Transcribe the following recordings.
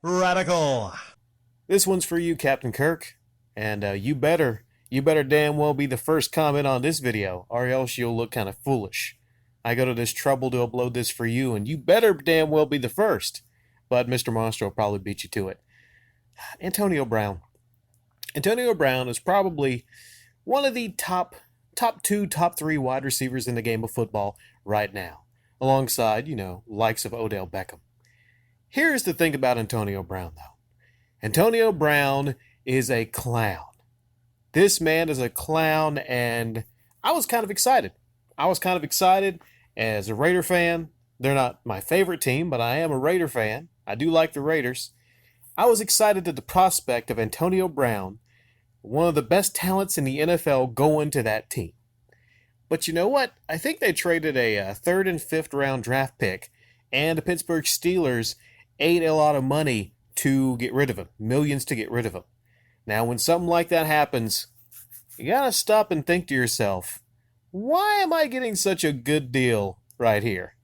Radical. This one's for you, Captain Kirk, and you better damn well be the first comment on this video, or else you'll look kind of foolish. I go to this trouble to upload this for you, and you better damn well be the first. But Mr. Monster will probably beat you to it. Antonio Brown. Antonio Brown is probably one of the top two, top three wide receivers in the game of football right now, alongside, likes of Odell Beckham. Here's the thing about Antonio Brown, though. Antonio Brown is a clown. This man is a clown, and I was kind of excited. As a Raider fan. They're not my favorite team, but I am a Raider fan. I do like the Raiders. I was excited at the prospect of Antonio Brown, one of the best talents in the NFL, going to that team. But you know what? I think they traded a third and fifth round draft pick, and the Pittsburgh Steelers ate a lot of money to get rid of him, millions to get rid of him. Now, when something like that happens, you gotta stop and think to yourself, why am I getting such a good deal right here?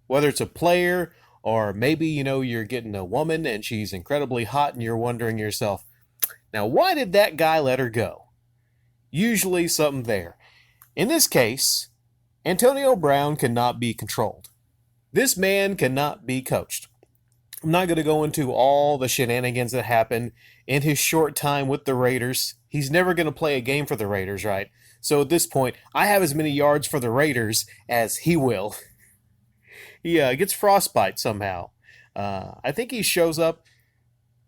Whether it's a player, or maybe, you're getting a woman and she's incredibly hot and you're wondering yourself, now why did that guy let her go? Usually something there. In this case, Antonio Brown cannot be controlled. This man cannot be coached. I'm not going to go into all the shenanigans that happened in his short time with the Raiders. He's never going to play a game for the Raiders, right? So at this point, I have as many yards for the Raiders as he will. He gets frostbite somehow. I think he shows up.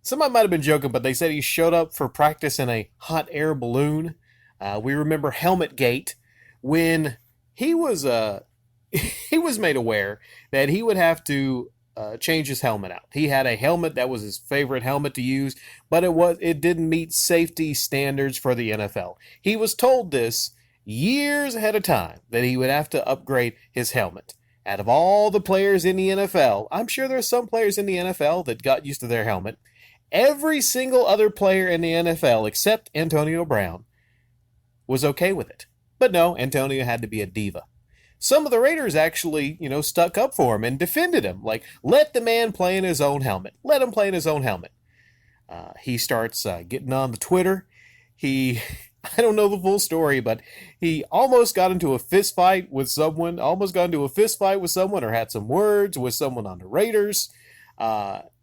Somebody might have been joking, but they said he showed up for practice in a hot air balloon. We remember Helmet Gate, when he was he was made aware that he would have to change his helmet out. He had a helmet that was his favorite helmet to use, but it didn't meet safety standards for the NFL. He was told this years ahead of time, that he would have to upgrade his helmet. Out of all the players in the NFL, I'm sure there's some players in the NFL that got used to their helmet. Every single other player in the NFL, except Antonio Brown, was okay with it. But no, Antonio had to be a diva. Some of the Raiders actually, stuck up for him and defended him. Like, let the man play in his own helmet. Let him play in his own helmet. He starts getting on the Twitter. I don't know the full story, but he almost got into a fist fight with someone, or had some words with someone on the Raiders.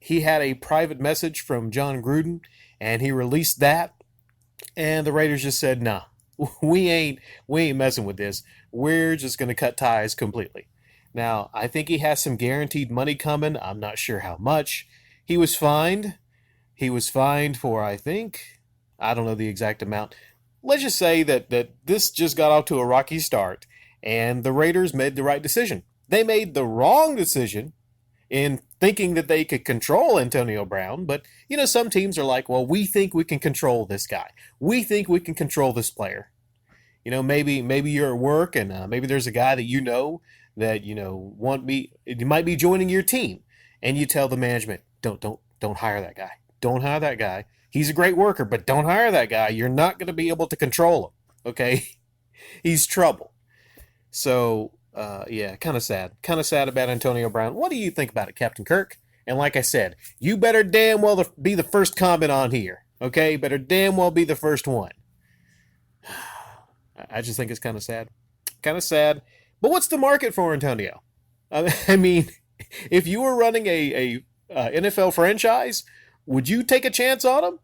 He had a private message from John Gruden, and he released that. And the Raiders just said, nah, we ain't messing with this. We're just going to cut ties completely. Now, I think he has some guaranteed money coming. I'm not sure how much. He was fined. For, I don't know the exact amount. Let's just say that this just got off to a rocky start, and the Raiders made the right decision. They made the wrong decision in thinking that they could control Antonio Brown, but, some teams are like, well, we think we can control this guy. We think we can control this player. Maybe you're at work, and maybe there's a guy that that, you might be joining your team, and you tell the management, don't hire that guy. Don't hire that guy. He's a great worker, but don't hire that guy. You're not going to be able to control him, okay? He's trouble. So, kind of sad. Kind of sad about Antonio Brown. What do you think about it, Captain Kirk? And like I said, you better damn well be the first comment on here, okay? Better damn well be the first one. I just think it's kind of sad. Kind of sad. But what's the market for Antonio? I mean, if you were running a NFL franchise, would you take a chance on him?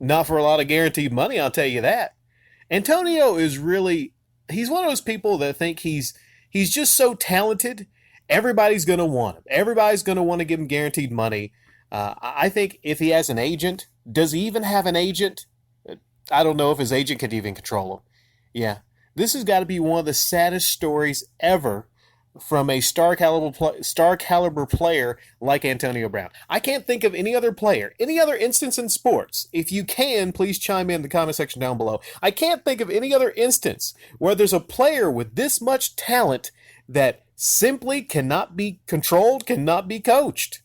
Not for a lot of guaranteed money, I'll tell you that. Antonio is he's one of those people that think he's just so talented, everybody's going to want him. Everybody's going to want to give him guaranteed money. I think if he has an agent, does he even have an agent? I don't know if his agent could even control him. Yeah, this has got to be one of the saddest stories ever from a star caliber player like Antonio Brown. I can't think of any other player, any other instance in sports. If you can, please chime in the comment section down below. I can't think of any other instance where there's a player with this much talent that simply cannot be controlled, cannot be coached.